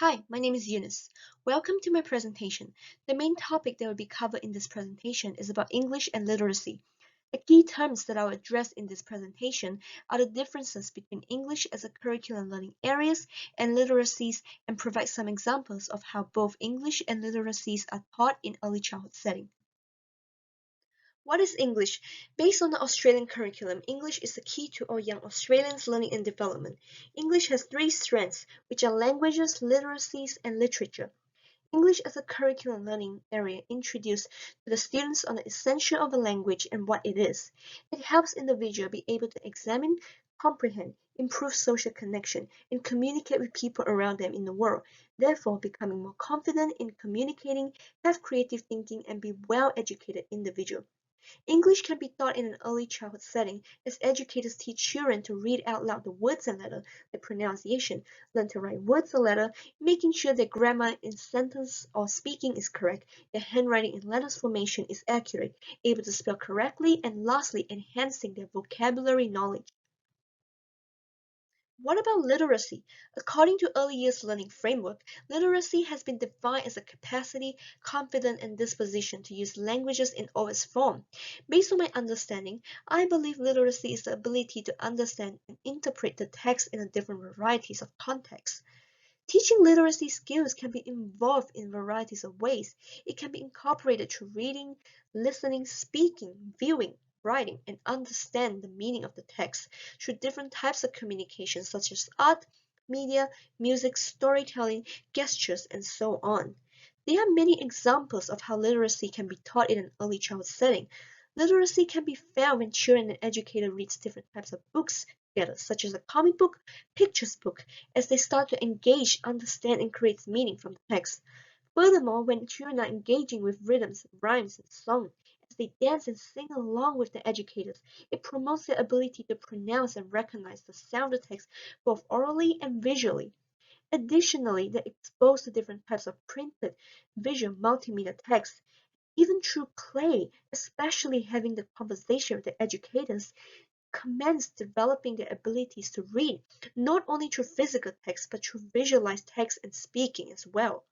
Hi, my name is Eunice. Welcome to my presentation. The main topic that will be covered in this presentation is about English and literacy. The key terms that I'll address in this presentation are the differences between English as a curriculum learning areas and literacies, and provide some examples of how both English and literacies are taught in early childhood setting. What is English? Based on the Australian curriculum, English is the key to all young Australians' learning and development. English has three strengths, which are languages, literacies, and literature. English as a curriculum learning area introduces to the students on the essential of a language and what it is. It helps individuals be able to examine, comprehend, improve social connection, and communicate with people around them in the world, therefore becoming more confident in communicating, have creative thinking, and be well-educated individual. English can be taught in an early childhood setting as educators teach children to read out loud the words and letters, like pronunciation, learn to write words and letters, making sure their grammar in sentence or speaking is correct, their handwriting and letters formation is accurate, able to spell correctly, and lastly, enhancing their vocabulary knowledge. What about literacy? According to Early Years Learning Framework, literacy has been defined as a capacity, confidence, and disposition to use languages in all its form. Based on my understanding, I believe literacy is the ability to understand and interpret the text in a different varieties of contexts. Teaching literacy skills can be involved in varieties of ways. It can be incorporated through reading, listening, speaking, viewing, writing, and understand the meaning of the text through different types of communication such as art, media, music, storytelling, gestures, and so on. There are many examples of how literacy can be taught in an early childhood setting. Literacy can be found when children and educators read different types of books together, such as a comic book, pictures book, as they start to engage, understand, and create meaning from the text. Furthermore, when children are engaging with rhythms, rhymes, and song, as they dance and sing along with the educators, it promotes their ability to pronounce and recognize the sound of text both orally and visually. Additionally, they're exposed to different types of printed, visual, multimedia text. Even through play, especially having the conversation with the educators, commence developing their abilities to read, not only through physical text, but through visualized text and speaking as well.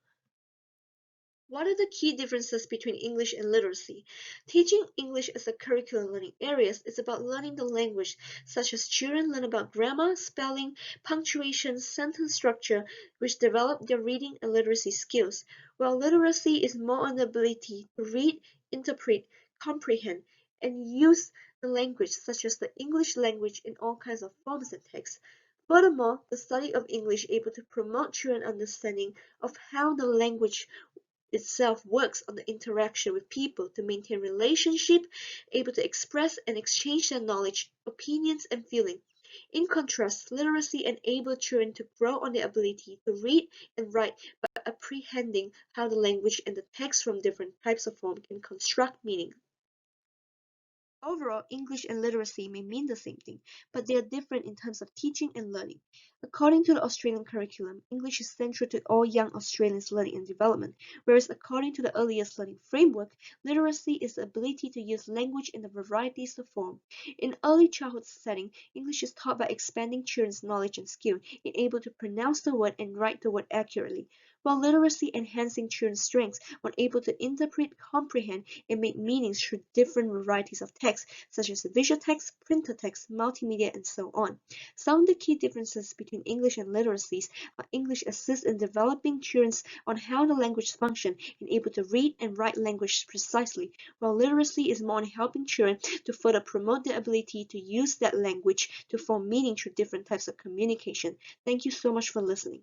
What are the key differences between English and literacy? Teaching English as a curricular learning area is about learning the language, such as children learn about grammar, spelling, punctuation, sentence structure, which develop their reading and literacy skills, while literacy is more on the ability to read, interpret, comprehend, and use the language, such as the English language in all kinds of forms and texts. Furthermore, the study of English able to promote children understanding of how the language itself works on the interaction with people to maintain relationship, able to express and exchange their knowledge, opinions, and feelings. In contrast, literacy enables children to grow on their ability to read and write by apprehending how the language and the text from different types of form can construct meaning. Overall, English and literacy may mean the same thing, but they are different in terms of teaching and learning. According to the Australian curriculum, English is central to all young Australians' learning and development, whereas according to the earliest learning framework, literacy is the ability to use language in the varieties of form. In early childhood setting, English is taught by expanding children's knowledge and skill in able to pronounce the word and write the word accurately, while literacy enhancing children's strengths when able to interpret, comprehend, and make meanings through different varieties of text, such as visual text, printed text, multimedia, and so on. Some of the key differences between English and literacies are English assists in developing children on how the language functions and able to read and write language precisely, while literacy is more on helping children to further promote their ability to use that language to form meaning through different types of communication. Thank you so much for listening.